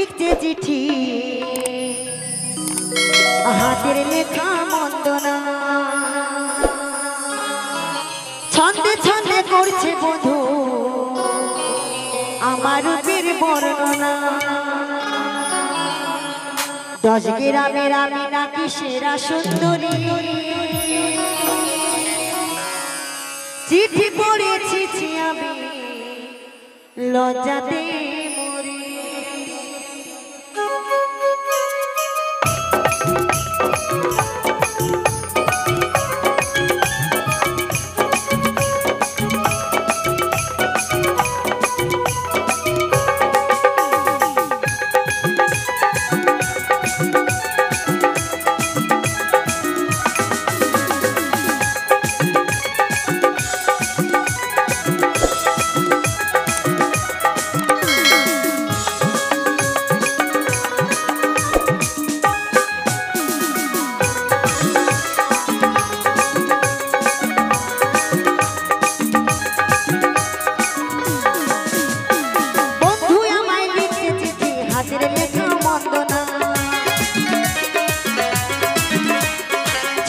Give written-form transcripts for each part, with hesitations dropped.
লিখছে চিঠি হাতের লেখা বন্দনা ছন্দে ছন্দে করছে বধূ আমার রূপের বর্ণনা 10 গ্রামের আমি নাকি সেরা সুন্দরী চিঠি পড়েছি আমি লজ্জাতে মরি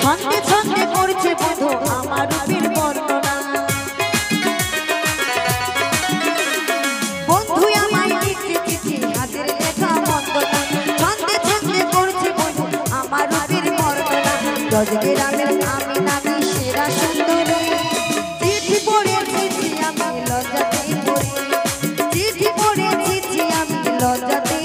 ছন্দে ছন্দে করছে বধূ আমার রূপের বর্ণনা বন্ধু আমায় লিখছে চিঠি হাতের লেখা বন্দনা ছন্দে ছন্দে করছে বধূ আমার রূপের বর্ণনা 10 গ্রামের আমি নাকি সেরা সুন্দরী চিঠি পড়েছি আমি লজ্জাতে মরি চিঠি পড়েছি আমি লজ্জাতে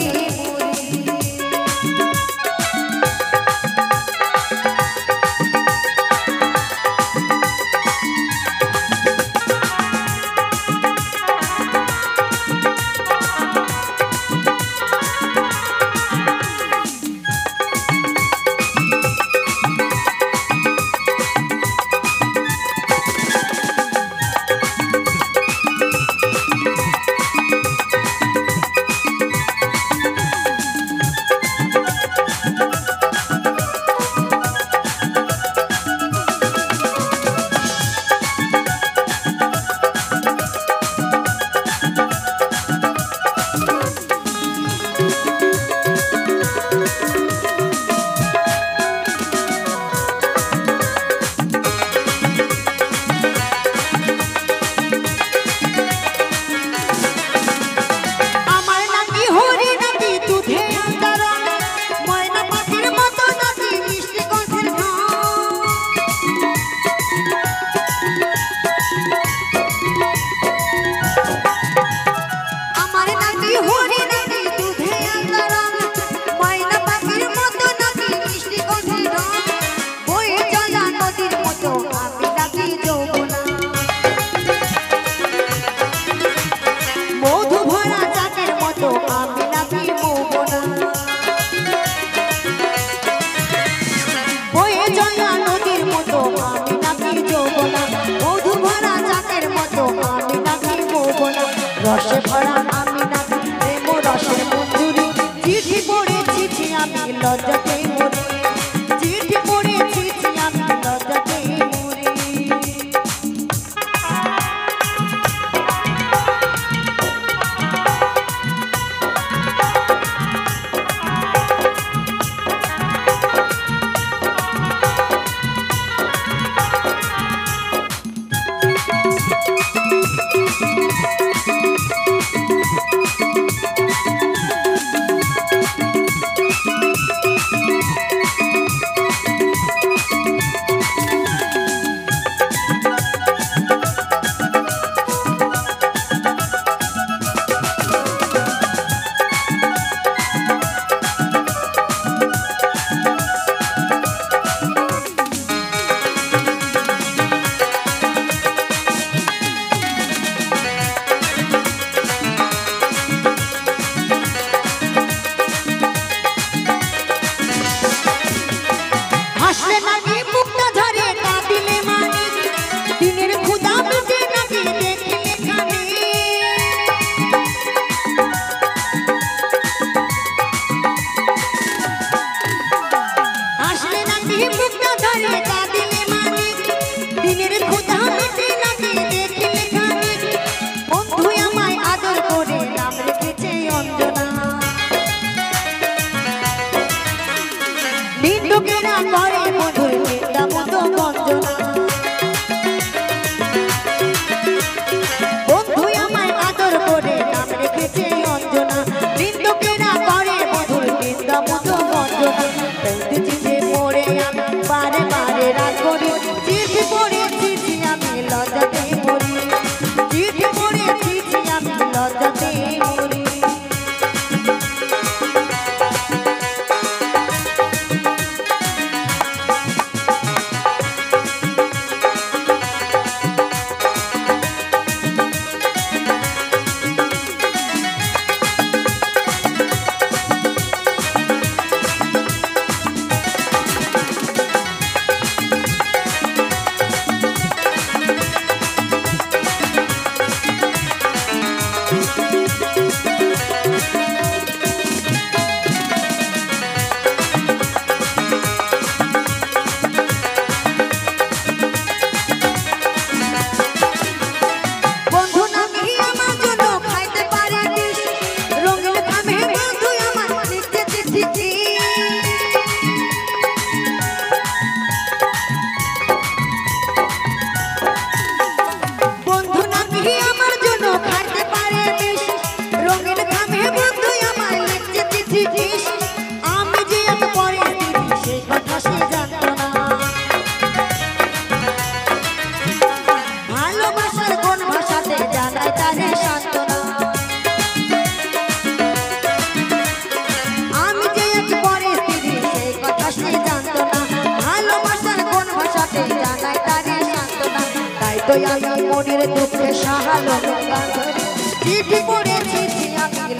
রসে ভরা আমি নাকি প্রেম রসের মঞ্জুরি চিঠি পড়েছি আমি লজ্জাতে মরি চিঠি পড়েছি আমি লজ্জাতে মরি তো আমি মনের দুঃখে সাহালো চিঠি পড়েছি আমি